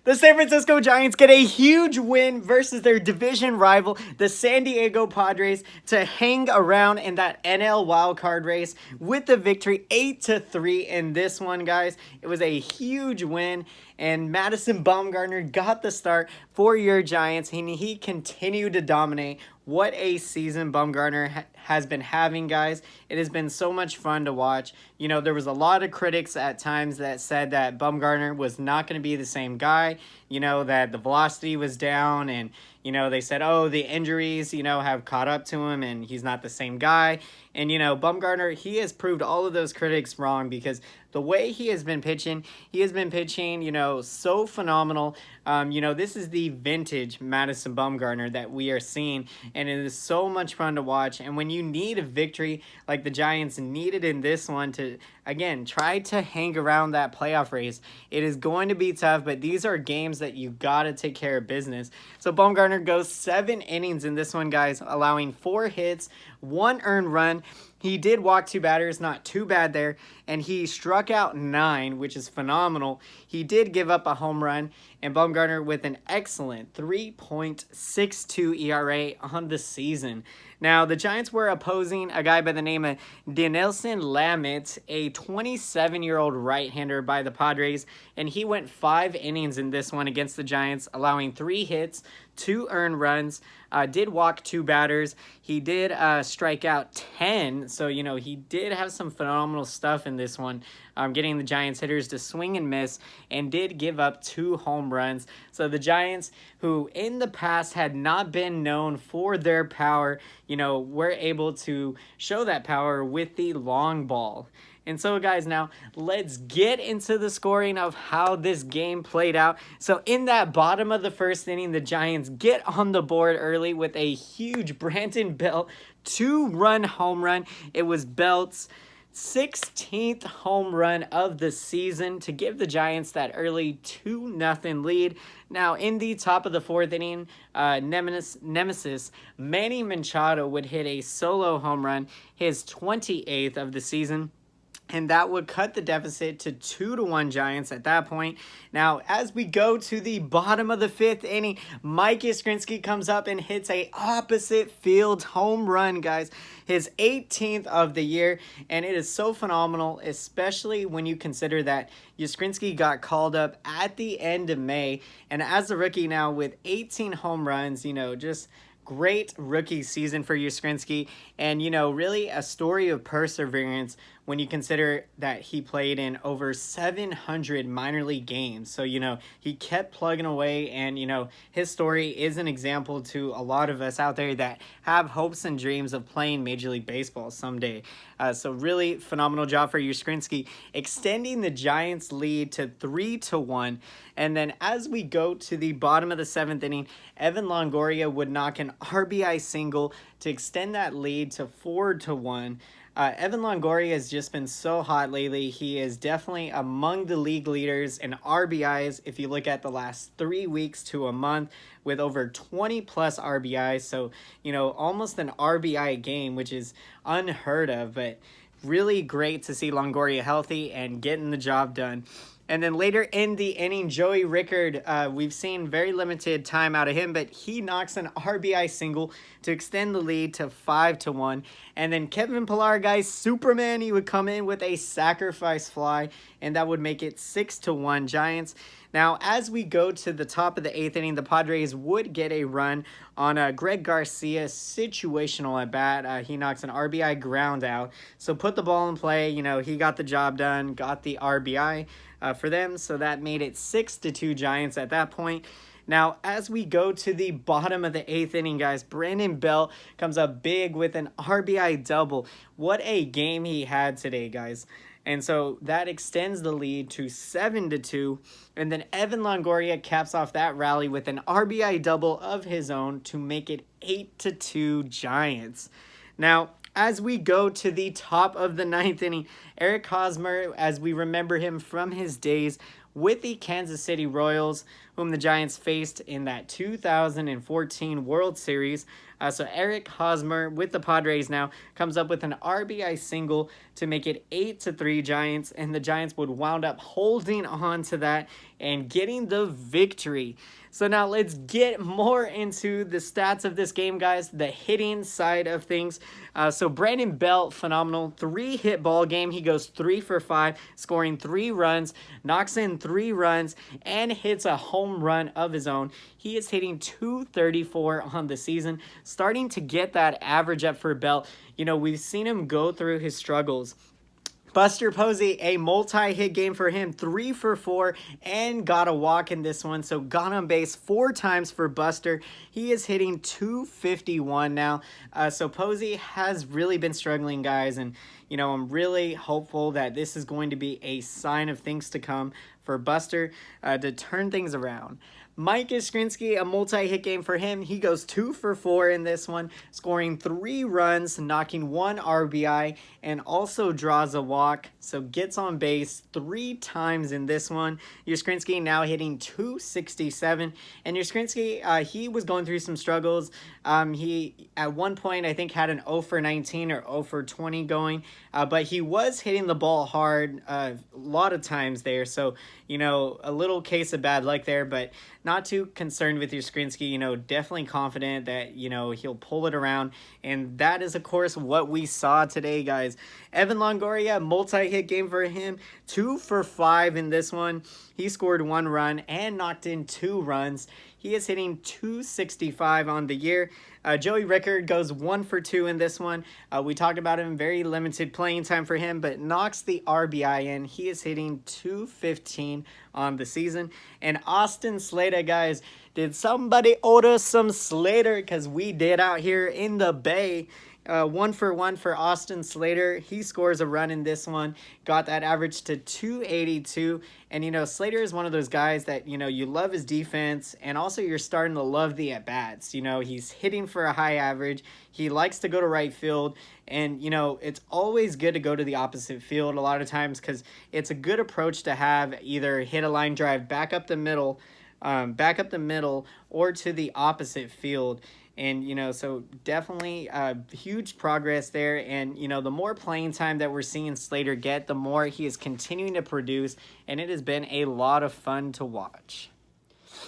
The San Francisco Giants get a huge win versus their division rival, the San Diego Padres, to hang around in that NL wildcard race with the victory 8-3 in this one, guys. It was a huge win, and Madison Bumgarner got the start for your Giants, and he continued to dominate. What a season Bumgarner has been having, guys. It has been so much fun to watch. You know, there was a lot of critics at times that said that Bumgarner was not going to be the same guy, you know, that the velocity was down, and, you know, they said, oh, the injuries, you know, have caught up to him and he's not the same guy. And, you know, Bumgarner, he has proved all of those critics wrong, because the way he has been pitching, you know, so phenomenal. You know, this is the vintage Madison Bumgarner that we are seeing, and it is so much fun to watch. And when you need a victory like the Giants needed in this one to, again, try to hang around that playoff race, it is going to be tough, but these are games that you got to take care of business. So Bumgarner goes 7 innings in this one, guys, allowing 4 hits, 1 earned run. He did walk 2 batters, not too bad there, and he struck out 9, which is phenomenal. He did give up a home run, and Bumgarner with an excellent 3.62 ERA on the season. Now, the Giants were opposing a guy by the name of Dinelson Lamet, a 27-year-old right-hander by the Padres, and he went 5 innings in this one against the Giants, allowing 3 hits, 2 earned runs, did walk 2 batters. He did strike out 10, so, you know, he did have some phenomenal stuff in this one, getting the Giants hitters to swing and miss, and did give up 2 home runs. So the Giants, who in the past had not been known for their power, you know, were able to show that power with the long ball. And so, guys, now let's get into the scoring of how this game played out. So in that bottom of the first inning, the Giants get on the board early with a huge Brandon Belt 2-run home run. It was Belt's 16th home run of the season to give the Giants that early 2-0 lead. Now, in the top of the 4th inning, nemesis Manny Machado would hit a solo home run, his 28th of the season, and that would cut the deficit to 2-1 Giants at that point. Now, as we go to the bottom of the 5th inning, Mike Yastrzemski comes up and hits a opposite field home run, guys. His 18th of the year, and it is so phenomenal, especially when you consider that Yastrzemski got called up at the end of May, and as a rookie now with 18 home runs, you know, just great rookie season for Yastrzemski, and, you know, really a story of perseverance when you consider that he played in over 700 minor league games. So, you know, he kept plugging away, and, you know, his story is an example to a lot of us out there that have hopes and dreams of playing Major League Baseball someday. So really phenomenal job for Yastrzemski, extending the Giants' lead to 3-1. And then as we go to the bottom of the 7th inning, Evan Longoria would knock an RBI single to extend that lead to 4-1. Evan Longoria has just been so hot lately. He is definitely among the league leaders in RBIs if you look at the last 3 weeks to a month, with over 20 plus RBIs. So, you know, almost an RBI a game, which is unheard of, but really great to see Longoria healthy and getting the job done. And then later in the inning, Joey Rickard, we've seen very limited time out of him, but he knocks an RBI single to extend the lead to 5-1. And then Kevin Pillar, guys, Superman, he would come in with a sacrifice fly, and that would make it 6-1 Giants. Now, as we go to the top of the 8th inning, the Padres would get a run on Greg Garcia's situational at bat. He knocks an RBI ground out. So put the ball in play. You know, he got the job done, got the RBI for them. So that made it 6-2 Giants at that point. Now, as we go to the bottom of the 8th inning, guys, Brandon Belt comes up big with an RBI double. What a game he had today, guys. And so that extends the lead to 7-2. And then Evan Longoria caps off that rally with an RBI double of his own to make it 8-2 Giants. Now, as we go to the top of the 9th inning, Eric Hosmer, as we remember him from his days with the Kansas City Royals, whom the Giants faced in that 2014 World Series, So Eric Hosmer with the Padres now comes up with an RBI single to make it 8-3 Giants, and the Giants would wound up holding on to that and getting the victory. So now let's get more into the stats of this game, guys, the hitting side of things. So Brandon Belt, phenomenal, 3-hit ball game. He goes 3 for 5, scoring 3 runs, knocks in 3 runs, and hits a home run of his own. He is hitting .234 on the season, starting to get that average up for Belt. You know, we've seen him go through his struggles. Buster Posey, a multi-hit game for him, 3 for 4, and got a walk in this one. So got on base 4 times for Buster. He is hitting .251 now. So Posey has really been struggling, guys, and you know, I'm really hopeful that this is going to be a sign of things to come for Buster to turn things around. Mike Yastrzemski, a multi-hit game for him. He goes 2 for 4 in this one, scoring 3 runs, knocking 1 RBI, and also draws a walk, so gets on base 3 times in this one. Yastrzemski now hitting .267, and Yastrzemski, he was going through some struggles. He, at one point, I think had an 0 for 19 or 0 for 20 going, but he was hitting the ball hard a lot of times there, so, you know, a little case of bad luck there, but not too concerned with Yastrzemski, you know, definitely confident that, you know, he'll pull it around. And that is, of course, what we saw today, guys. Evan Longoria, multi-hit game for him, 2 for 5 in this one. He scored 1 run and knocked in 2 runs. He is hitting .265 on the year. Joey Rickard goes 1 for 2 in this one. We talked about him, very limited playing time for him, but knocks the RBI in. He is hitting .215 on the season. And Austin Slater, guys, did somebody order some Slater? Because we did out here in the Bay. 1 for 1 for Austin Slater. He scores a run in this one. Got that average to .282. And, you know, Slater is one of those guys that, you know, you love his defense. And also you're starting to love the at-bats. You know, he's hitting for a high average. He likes to go to right field. And, you know, it's always good to go to the opposite field a lot of times because it's a good approach to have, either hit a line drive back up the middle or to the opposite field. And, you know, so definitely huge progress there. And, you know, the more playing time that we're seeing Slater get, the more he is continuing to produce. And it has been a lot of fun to watch.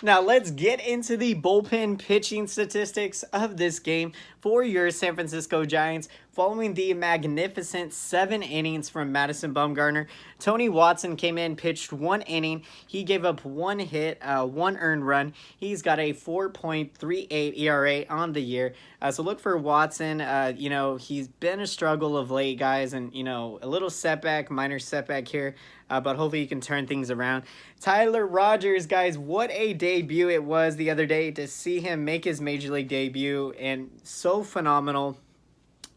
Now, let's get into the bullpen pitching statistics of this game for your San Francisco Giants. Following the magnificent 7 innings from Madison Bumgarner, Tony Watson came in, pitched 1 inning. He gave up 1 hit, 1 earned run. He's got a 4.38 ERA on the year. So look for Watson. You know, he's been a struggle of late, guys, and, you know, a little setback, minor setback here. But hopefully you can turn things around. Tyler Rogers, guys, what a debut it was the other day to see him make his Major League debut, and so phenomenal.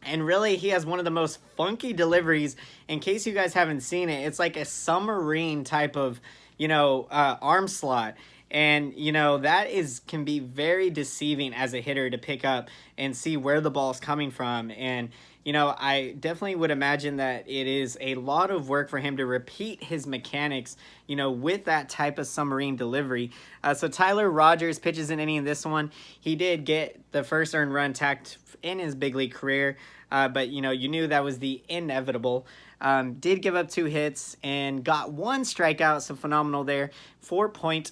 And really, he has one of the most funky deliveries. In case you guys haven't seen it, it's like a submarine type of, you know, arm slot. And, you know, that can be very deceiving as a hitter to pick up and see where the ball's coming from. And, you know, I definitely would imagine that it is a lot of work for him to repeat his mechanics, you know, with that type of submarine delivery. So Tyler Rogers pitches an inning in this one. He did get the first earned run tacked in his big league career, but, you know, you knew that was the inevitable. Did give up 2 hits and got 1 strikeout, so phenomenal there. 4.50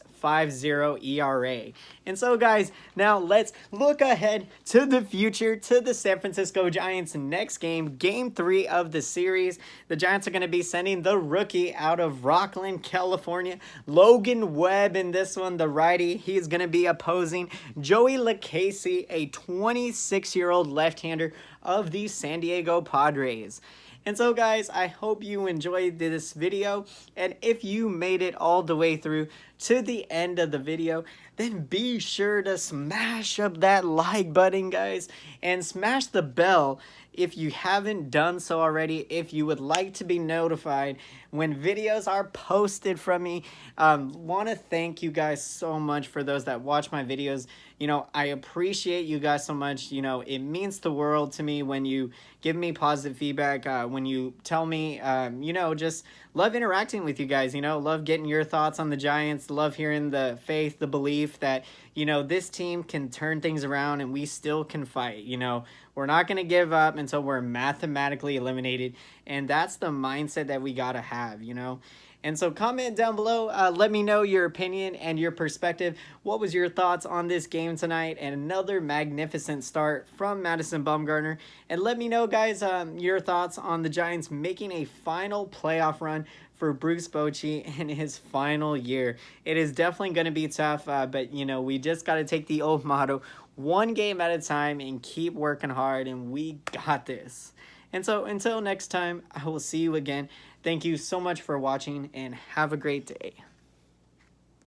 ERA. And so, guys, now let's look ahead to the future, to the San Francisco Giants' next game, Game 3 of the series. The Giants are going to be sending the rookie out of Rockland, California, Logan Webb in this one, the righty. He is going to be opposing Joey LaCasey, a 26-year-old left-hander of the San Diego Padres. And so, guys, I hope you enjoyed this video, and if you made it all the way through to the end of the video, then be sure to smash up that like button, guys, and smash the bell if you haven't done so already, if you would like to be notified when videos are posted from me. Want to thank you guys so much for those that watch my videos. You know, I appreciate you guys so much. You know, it means the world to me when you give me positive feedback, when you tell me, you know, just love interacting with you guys. Love getting your thoughts on the Giants. Love hearing the faith, the belief that, this team can turn things around and we still can fight. We're not going to give up until we're mathematically eliminated. And that's the mindset that we got to have. And so comment down below, let me know your opinion and your perspective. What was your thoughts on this game tonight? And another magnificent start from Madison Bumgarner. And let me know, guys, your thoughts on the Giants making a final playoff run for Bruce Bochy in his final year. It is definitely going to be tough, but, we just got to take the old motto, one game at a time, and keep working hard, and we got this. And so until next time, I will see you again. Thank you so much for watching, and have a great day.